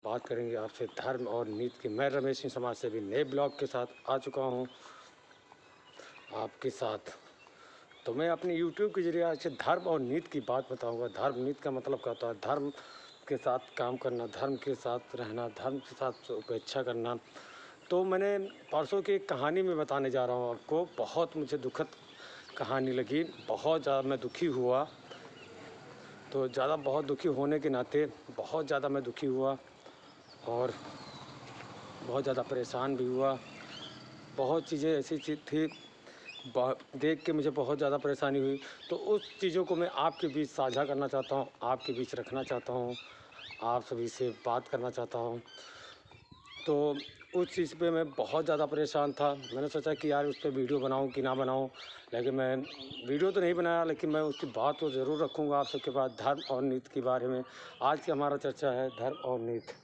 बात करेंगे आपसे धर्म और नीति की। मैं रमेश सिंह समाज सेवी नए ब्लॉग के साथ आ चुका हूँ आपके साथ। तो मैं अपने यूट्यूब के जरिए आज से धर्म और नीति की बात बताऊंगा। धर्म नीति का मतलब क्या होता है, धर्म के साथ काम करना, धर्म के साथ रहना, धर्म के साथ उपेक्षा करना। तो मैंने परसों की एक कहानी में बताने जा रहा हूँ आपको। बहुत मुझे दुखद कहानी लगी, बहुत ज़्यादा मैं दुखी हुआ। तो बहुत दुखी होने के नाते बहुत ज़्यादा मैं दुखी हुआ और बहुत ज़्यादा परेशान भी हुआ। बहुत चीज़ें ऐसी चीज़ थी देख के मुझे बहुत ज़्यादा परेशानी हुई। तो उस चीज़ों को मैं आपके बीच साझा करना चाहता हूँ, आपके बीच रखना चाहता हूँ, आप सभी से बात करना चाहता हूँ। तो उस चीज़ पे मैं बहुत ज़्यादा परेशान था। मैंने सोचा कि यार उस पर वीडियो बनाऊँ कि ना बनाऊँ, लेकिन मैं वीडियो तो नहीं बनाया, लेकिन मैं उसकी बात तो ज़रूर रखूँगा आप सबके पास, धर्म और नीति के बारे में। आज की हमारा चर्चा है धर्म और नीति,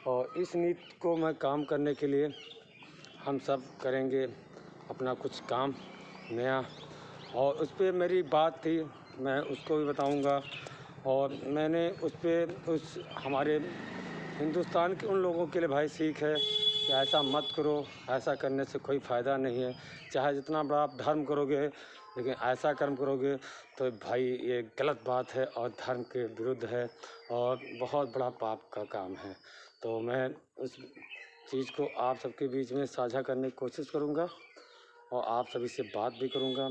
और इस नीति को मैं काम करने के लिए हम सब करेंगे अपना कुछ काम नया। और उस पर मेरी बात थी, मैं उसको भी बताऊंगा। और मैंने उस पर उस हमारे हिंदुस्तान के उन लोगों के लिए भाई सीख है कि ऐसा मत करो, ऐसा करने से कोई फ़ायदा नहीं है। चाहे जितना बड़ा आप धर्म करोगे, लेकिन ऐसा कर्म करोगे तो भाई ये गलत बात है और धर्म के विरुद्ध है और बहुत बड़ा पाप का काम है। तो मैं उस चीज़ को आप सबके बीच में साझा करने की कोशिश करूँगा और आप सभी से बात भी करूँगा,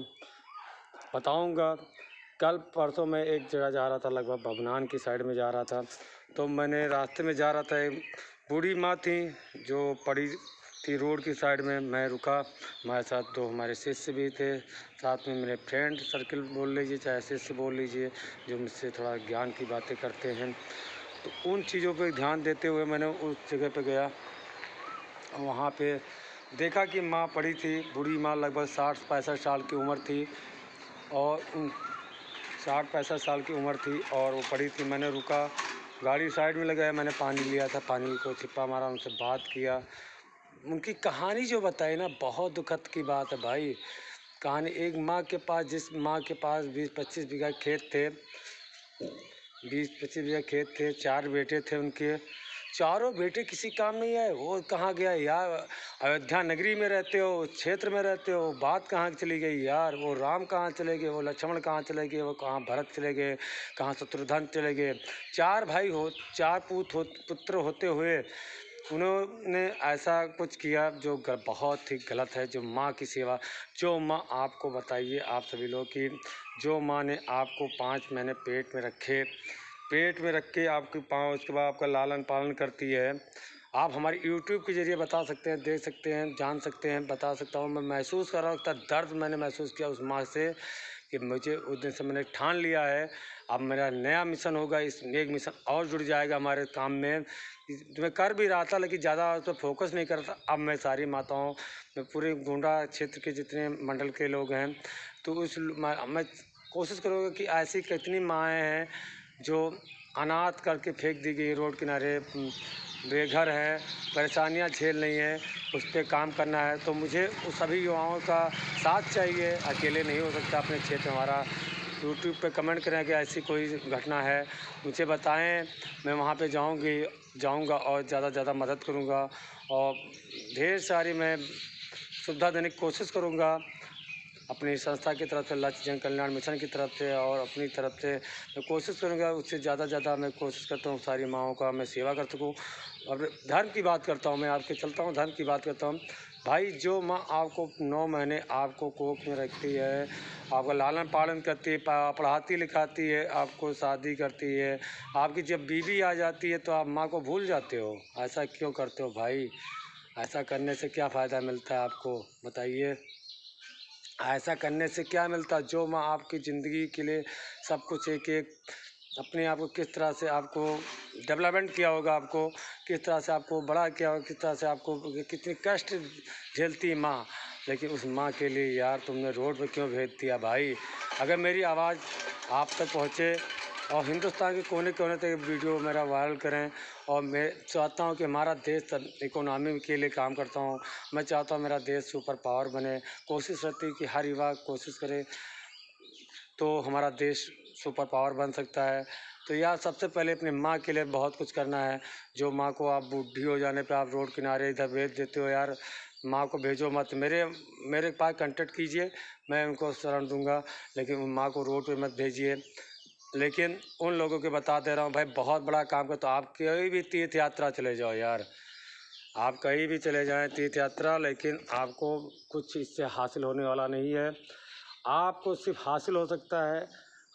बताऊँगा। कल परसों मैं एक जगह जा रहा था, लगभग भवनान की साइड में जा रहा था। तो मैंने रास्ते में जा रहा था, एक बूढ़ी माँ थी जो पड़ी थी रोड की साइड में। मैं रुका, हमारे साथ दो हमारे शिष्य भी थे, साथ में मेरे फ्रेंड सर्किल बोल लीजिए, चाहे शिष्य बोल लीजिए, जो मुझसे थोड़ा ज्ञान की बातें करते हैं। तो उन चीज़ों पर ध्यान देते हुए मैंने उस जगह पर गया। वहाँ पे देखा कि माँ पड़ी थी, बूढ़ी माँ, लगभग 60-65 साल की उम्र थी और 60-65 साल की उम्र थी और वो पड़ी थी। मैंने रुका, गाड़ी साइड में लगाया, मैंने पानी लिया था, पानी को छिपा मारा, उनसे बात किया। उनकी कहानी जो बताई ना, बहुत दुखद की बात है भाई। कहानी एक माँ के पास, जिस माँ के पास 20-25 बीघा खेत थे, 20-25 बीघा खेत थे, 4 बेटे थे उनके, चारों बेटे किसी काम नहीं आए। वो कहाँ गया यार? अयोध्या नगरी में रहते हो, क्षेत्र में रहते हो, बात कहाँ चली गई यार? वो राम कहाँ चले गए, वो लक्ष्मण कहाँ चले गए, वो कहाँ भरत चले गए, कहाँ शत्रुघ्न चले गए? 4 भाई हो, 4 पुत्र होते हुए उन्होंने ऐसा कुछ किया जो बहुत ही गलत है। जो माँ की सेवा, जो माँ आपको बताइए आप सभी लोग कि जो माँ ने आपको 5 महीने पेट में रख के आपके पाँव, उसके बाद आपका लालन पालन करती है। आप हमारे यूट्यूब के ज़रिए बता सकते हैं, देख सकते हैं, जान सकते हैं, बता सकता हूँ। मैं महसूस कर रहा हूँ, दर्द मैंने महसूस किया उस माँ से कि मुझे उस दिन से मैंने ठान लिया है, अब मेरा नया मिशन होगा। इस एक मिशन और जुड़ जाएगा हमारे काम में। मैं कर भी रहा था, लेकिन ज़्यादा उस पर फोकस नहीं करता। अब मैं सारी माताओं, मैं पूरे गोंडा क्षेत्र के जितने मंडल के लोग हैं, तो मैं कोशिश करूँगा कि ऐसी कितनी माएँ हैं जो अनाथ करके फेंक दी गई रोड किनारे, बेघर है, परेशानियां झेल रही हैं, उस पर काम करना है। तो मुझे उस सभी युवाओं का साथ चाहिए, अकेले नहीं हो सकता। अपने क्षेत्र हमारा यूट्यूब पे कमेंट करें कि ऐसी कोई घटना है, मुझे बताएं। मैं वहाँ पे जाऊँगा और ज़्यादा से ज़्यादा मदद करूँगा और ढेर सारी मैं सुविधा देने की कोशिश करूँगा अपनी संस्था की तरफ से, लक्ष्य जन कल्याण मिशन की तरफ से, और अपनी तरफ से मैं कोशिश करूँगा। उससे ज़्यादा मैं कोशिश करता हूँ सारी माँओं का मैं सेवा कर सकूँ। और धर्म की बात करता हूँ, मैं आपके चलता हूँ, धर्म की बात करता हूँ। भाई जो माँ आपको 9 महीने आपको कोख में रखती है, आपका लालन पालन करती है, पढ़ाती लिखाती है, आपको शादी करती है, आपकी जब बीवी आ जाती है तो आप माँ को भूल जाते हो। ऐसा क्यों करते हो भाई? ऐसा करने से क्या फ़ायदा मिलता है आपको, बताइए? ऐसा करने से क्या मिलता? जो माँ आपकी ज़िंदगी के लिए सब कुछ एक अपने आप को किस तरह से आपको डेवलपमेंट किया होगा, आपको किस तरह से आपको बड़ा किया होगा, किस तरह से आपको कितने कष्ट झेलती माँ, लेकिन उस माँ के लिए यार तुमने रोड पे क्यों भेज दिया भाई? अगर मेरी आवाज़ आप तक पहुँचे और हिंदुस्तान के कोने कोने तक वीडियो मेरा वायरल करें, और मैं चाहता हूं कि हमारा देश इकोनॉमी के लिए काम करता हूं। मैं चाहता हूं मेरा देश सुपर पावर बने। कोशिश रहती है कि हर युवा कोशिश करे तो हमारा देश सुपर पावर बन सकता है। तो यार सबसे पहले अपनी माँ के लिए बहुत कुछ करना है। जो माँ को आप बूढ़ी हो जाने पे आप रोड किनारे इधर भेज देते हो यार, माँ को भेजो मत। मेरे पास कांटेक्ट कीजिए, मैं उनको शरण दूंगा, लेकिन उन माँ को रोड पे मत भेजिए। लेकिन उन लोगों के बता दे रहा हूँ भाई, बहुत बड़ा काम कर, तो आप कहीं भी तीर्थ यात्रा चले जाओ यार, आप कहीं भी चले जाएं तीर्थ यात्रा, लेकिन आपको कुछ इससे हासिल होने वाला नहीं है। आपको सिर्फ हासिल हो सकता है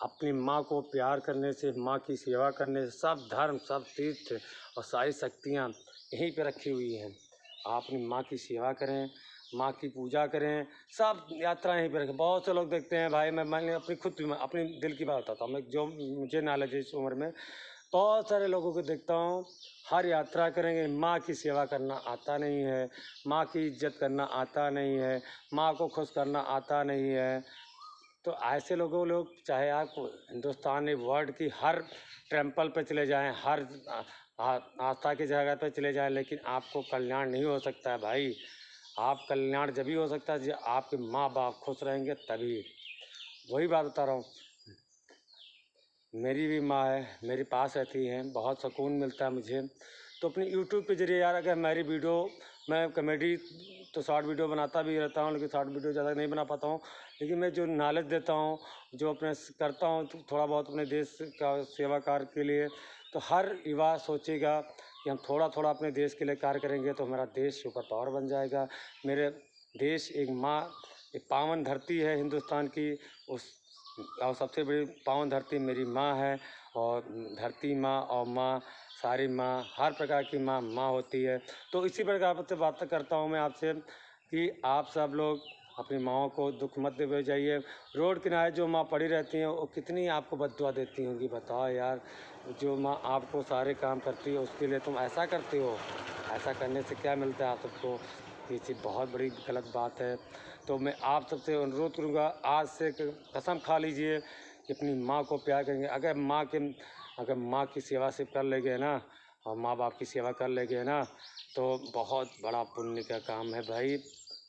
अपनी माँ को प्यार करने से, माँ की सेवा करने से। सब धर्म, सब तीर्थ और सारी शक्तियाँ यहीं पे रखी हुई हैं। आप अपनी माँ की सेवा करें, माँ की पूजा करें, सब यात्रा यहीं पे रखें। बहुत से लोग देखते हैं भाई, मैंने अपनी खुद अपनी दिल की बात बताता हूँ, मैं जो मुझे नॉलेज है इस उम्र में, बहुत सारे लोगों को देखता हूँ हर यात्रा करेंगे, माँ की सेवा करना आता नहीं है, माँ की इज्जत करना आता नहीं है, माँ को खुश करना आता नहीं है। तो ऐसे लोग चाहे आप हिंदुस्तान में वर्ल्ड की हर टेम्पल पे चले जाएं, हर आस्था की जगह पे चले जाएं, लेकिन आपको कल्याण नहीं हो सकता है भाई। आप कल्याण जब ही हो सकता है जब आपके माँ बाप खुश रहेंगे तभी। वही बात बता रहा हूँ, मेरी भी माँ है, मेरे पास रहती हैं, बहुत सुकून मिलता है मुझे। तो अपने यूट्यूब के ज़रिए यार, अगर मेरी वीडियो, मैं कॉमेडी तो शॉर्ट वीडियो बनाता भी रहता हूँ, लेकिन शॉर्ट वीडियो ज़्यादा नहीं बना पाता हूँ। लेकिन मैं जो नॉलेज देता हूँ, जो अपने करता हूँ थोड़ा बहुत अपने देश का सेवा कार्य के लिए, तो हर युवा सोचेगा कि हम थोड़ा थोड़ा अपने देश के लिए कार्य करेंगे तो हमारा देश सुपर पावर बन जाएगा। मेरे देश एक माँ, एक पावन धरती है हिंदुस्तान की, उस और सबसे बड़ी पावन धरती मेरी माँ है। और धरती माँ और माँ, सारी माँ, हर प्रकार की माँ माँ होती है। तो इसी प्रकार से बात करता हूँ मैं आपसे कि आप सब लोग अपनी माँओं को दुख मत दे जाइए। रोड किनारे जो माँ पड़ी रहती हैं वो कितनी आपको बद्दुआ देती होंगी, बताओ यार। जो माँ आपको सारे काम करती है उसके लिए तुम ऐसा करते हो, ऐसा करने से क्या मिलता है आप सबको? ये चीज़ बहुत बड़ी गलत बात है। तो मैं आप सबसे अनुरोध करूँगा, आज से कसम खा लीजिए कि अपनी माँ को प्यार करेंगे। अगर माँ की सेवा से कर लेंगे ना, और माँ बाप की सेवा कर लेंगे ना, तो बहुत बड़ा पुण्य का काम है भाई।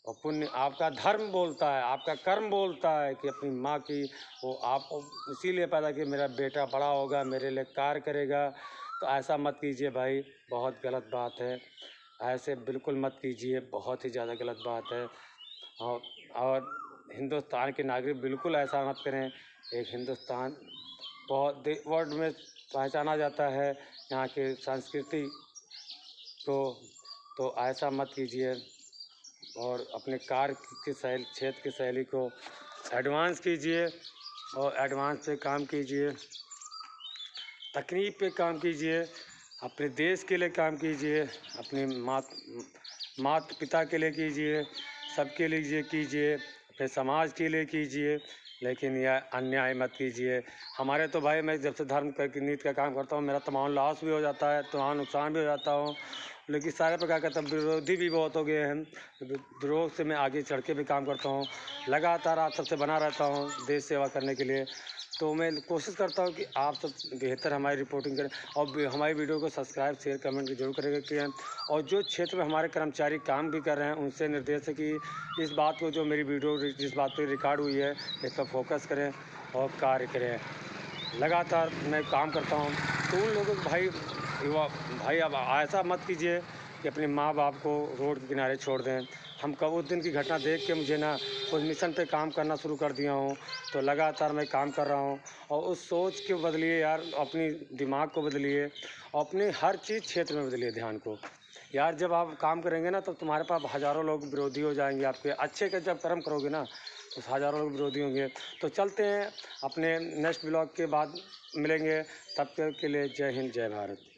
और पुण्य आपका धर्म बोलता है, आपका कर्म बोलता है कि अपनी माँ की, वो आपको इसीलिए पैदा कि मेरा बेटा बड़ा होगा, मेरे लिए कार्य करेगा। तो ऐसा मत कीजिए भाई, बहुत गलत बात है। ऐसे बिल्कुल मत कीजिए, बहुत ही ज़्यादा गलत बात है। और हिंदुस्तान के नागरिक बिल्कुल ऐसा मत करें। एक हिंदुस्तान बहुत वर्ल्ड में पहचाना जाता है यहाँ की संस्कृति को, तो ऐसा मत कीजिए। और अपने कार्य की शैली, क्षेत्र की शैली को एडवांस कीजिए और एडवांस पे काम कीजिए, तकनीक पे काम कीजिए, अपने देश के लिए काम कीजिए, अपने माता पिता के लिए कीजिए, सबके लिए कीजिए, अपने समाज के लिए कीजिए, लेकिन यह अन्याय मत कीजिए। हमारे तो भाई, मैं जब से धर्म की नीति का काम करता हूँ, मेरा तमाम लॉस भी हो जाता है, तमाम नुकसान भी हो जाता हूँ, लेकिन सारे प्रकार का तब विरोधी भी बहुत हो गए हैं। विरोध से मैं आगे चढ़ के भी काम करता हूँ, लगातार आप सबसे बना रहता हूँ देश सेवा करने के लिए। तो मैं कोशिश करता हूँ कि आप सब बेहतर हमारी रिपोर्टिंग करें और हमारी वीडियो को सब्सक्राइब, शेयर, कमेंट जरूर करें। और जो क्षेत्र में हमारे कर्मचारी काम भी कर रहे हैं उनसे निर्देश है कि इस बात को, जो मेरी वीडियो जिस बात पे रिकॉर्ड हुई है, इस पर फोकस करें और कार्य करें। लगातार मैं काम करता हूँ। तो उन लोगों को भाई, युवा भाई, अब ऐसा मत कीजिए कि अपने माँ बाप को रोड के किनारे छोड़ दें। हम कब उस दिन की घटना देख के मुझे ना उस मिशन पे काम करना शुरू कर दिया हूँ। तो लगातार मैं काम कर रहा हूँ। और उस सोच के बदलिए यार, अपनी दिमाग को बदलिए, अपने हर चीज़ क्षेत्र में बदलिए ध्यान को यार। जब आप काम करेंगे ना तो तुम्हारे पास हज़ारों लोग विरोधी हो जाएंगे आपके। अच्छे के जब कर्म करोगे ना तो हज़ारों लोग विरोधी होंगे। तो चलते हैं, अपने नेक्स्ट ब्लॉग के बाद मिलेंगे। तब तक के लिए जय हिंद, जय भारत।